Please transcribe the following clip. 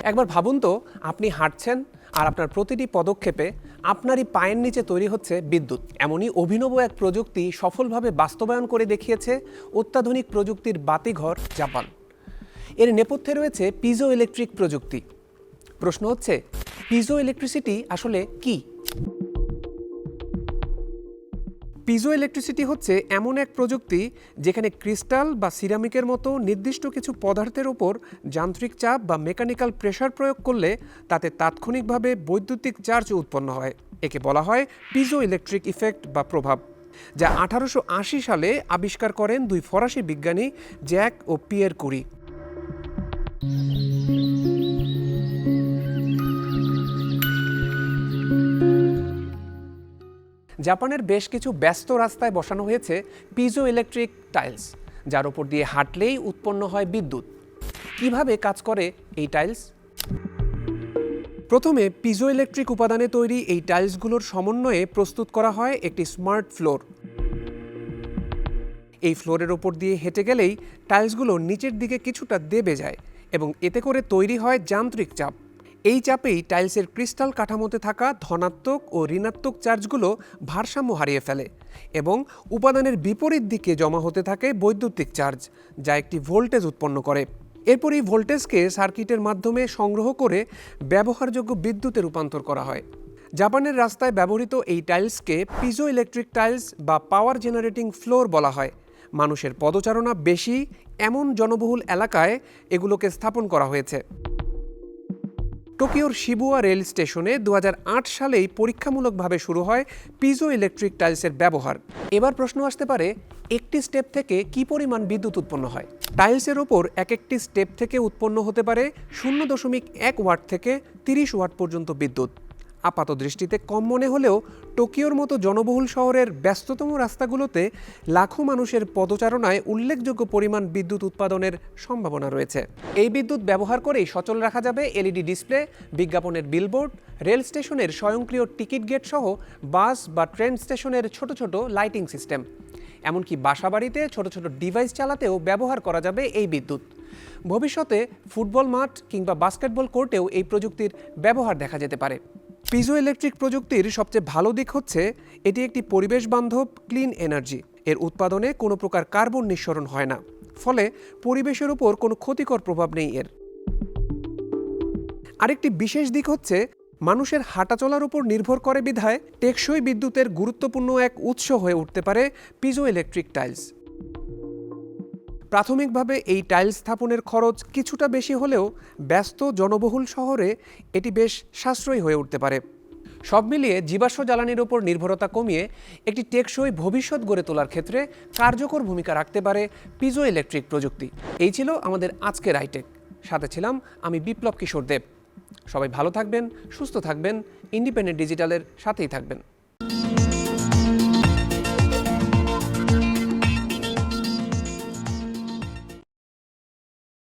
একবার ভাবুন তো, আপনি হাঁটছেন আর আপনার প্রতিটি পদক্ষেপে আপনারই পায়ের নিচে তৈরি হচ্ছে বিদ্যুৎ। এমনই অভিনব এক প্রযুক্তি সফলভাবে বাস্তবায়ন করে দেখিয়েছে অত্যাধুনিক প্রযুক্তির বাতিঘর জাপান। এর নেপথ্যে রয়েছে পিজো ইলেকট্রিক প্রযুক্তি। প্রশ্ন হচ্ছে, পিজো ইলেকট্রিসিটি আসলে কি? পিজো ইলেকট্রিসিটি হচ্ছে এমন এক প্রযুক্তি যেখানে ক্রিস্টাল বা সিরামিকের মতো নির্দিষ্ট কিছু পদার্থের ওপর যান্ত্রিক চাপ বা মেকানিক্যাল প্রেসার প্রয়োগ করলে তাতে তাৎক্ষণিকভাবে বৈদ্যুতিক চার্জ উৎপন্ন হয়। একে বলা হয় পিজো ইলেকট্রিক ইফেক্ট বা প্রভাব, যা 1880 সালে আবিষ্কার করেন দুই ফরাসি বিজ্ঞানী জ্যাক ও পিয়ের কুরি। জাপানের বেশ কিছু ব্যস্ত রাস্তায় বসানো হয়েছে পিজো ইলেকট্রিক টাইলস, যার উপর দিয়ে হাঁটলেই উৎপন্ন হয় বিদ্যুৎ। কিভাবে কাজ করে এই টাইলস? প্রথমে পিজো ইলেকট্রিক উপাদানে তৈরি এই টাইলসগুলোর সমন্বয়ে প্রস্তুত করা হয় একটি স্মার্ট ফ্লোর। এই ফ্লোরের ওপর দিয়ে হেঁটে গেলেই টাইলসগুলো নিচের দিকে কিছুটা দেবে যায় এবং এতে করে তৈরি হয় যান্ত্রিক চাপ। এই চাপেই টাইলসের ক্রিস্টাল কাঠামোতে থাকা ধনাত্মক ও ঋণাত্মক চার্জগুলো ভারসাম্য হারিয়ে ফেলে এবং উপাদানের বিপরীত দিকে জমা হতে থাকে বৈদ্যুতিক চার্জ, যা একটি ভোল্টেজ উৎপন্ন করে। এরপর এই ভোল্টেজকে সার্কিটের মাধ্যমে সংগ্রহ করে ব্যবহারযোগ্য বিদ্যুতে রূপান্তর করা হয়। জাপানের রাস্তায় ব্যবহৃত এই টাইলসকে পিজো ইলেকট্রিক টাইলস বা পাওয়ার জেনারেটিং ফ্লোর বলা হয়। মানুষের পদচারণা বেশি এমন জনবহুল এলাকায় এগুলোকে স্থাপন করা হয়েছে। টোকিওর শিবুয়া রেল স্টেশনে 2008 সালেই পরীক্ষামূলকভাবে শুরু হয় পিজো ইলেকট্রিক টাইলসের ব্যবহার। এবার প্রশ্ন আসতে পারে, একটি স্টেপ থেকে কি পরিমাণ বিদ্যুৎ উৎপন্ন হয়? টাইলসের ওপর এক একটি স্টেপ থেকে উৎপন্ন হতে পারে 0.1 ওয়াট থেকে 30 ওয়াট পর্যন্ত বিদ্যুৎ। আপাত দৃষ্টিতে কম মনে হলেও টোকিওর মতো জনবহুল শহরের ব্যস্ততম রাস্তাগুলোতে লাখো মানুষের পদচারণায় উল্লেখযোগ্য পরিমাণ বিদ্যুৎ উৎপাদনের সম্ভাবনা রয়েছে। এই বিদ্যুৎ ব্যবহার করেই সচল রাখা যাবে এলইডি ডিসপ্লে, বিজ্ঞাপনের বিলবোর্ড, রেল স্টেশনের স্বয়ংক্রিয় টিকিট গেট সহ বাস বা ট্রেন স্টেশনের ছোট ছোট লাইটিং সিস্টেম। এমনকি বাসাবাড়িতে ছোট ছোট ডিভাইস চালাতেও ব্যবহার করা যাবে এই বিদ্যুৎ। ভবিষ্যতে ফুটবল মাঠ কিংবা বাস্কেটবল কোর্টেও এই প্রযুক্তির ব্যবহার দেখা যেতে পারে। পিজো ইলেকট্রিক প্রযুক্তির সবচেয়ে ভালো দিক হচ্ছে এটি একটি পরিবেশ বান্ধব ক্লিন এনার্জি। এর উৎপাদনে কোনো প্রকার কার্বন নিঃসরণ হয় না, ফলে পরিবেশের উপর কোনো ক্ষতিকর প্রভাব নেই এর। আরেকটি বিশেষ দিক হচ্ছে মানুষের হাঁটাচলার উপর নির্ভর করে বিধায় টেকসই বিদ্যুতের গুরুত্বপূর্ণ এক উৎস হয়ে উঠতে পারে পিজো ইলেকট্রিক টাইলস। প্রাথমিকভাবে এই টাইলস স্থাপনের খরচ কিছুটা বেশি হলেও ব্যস্ত জনবহুল শহরে এটি বেশ সাশ্রয়ী হয়ে উঠতে পারে। সব মিলিয়ে জীবাশ্ম জ্বালানির উপর নির্ভরতা কমিয়ে একটি টেকসই ভবিষ্যৎ গড়ে তোলার ক্ষেত্রে কার্যকর ভূমিকা রাখতে পারে পিজো ইলেকট্রিক প্রযুক্তি। এই ছিল আমাদের আজকের আইটেক। সাথে ছিলাম আমি বিপ্লব কিশোর দেব। সবাই ভালো থাকবেন, সুস্থ থাকবেন, ইন্ডিপেন্ডেন্ট ডিজিটালের সাথেই থাকবেন।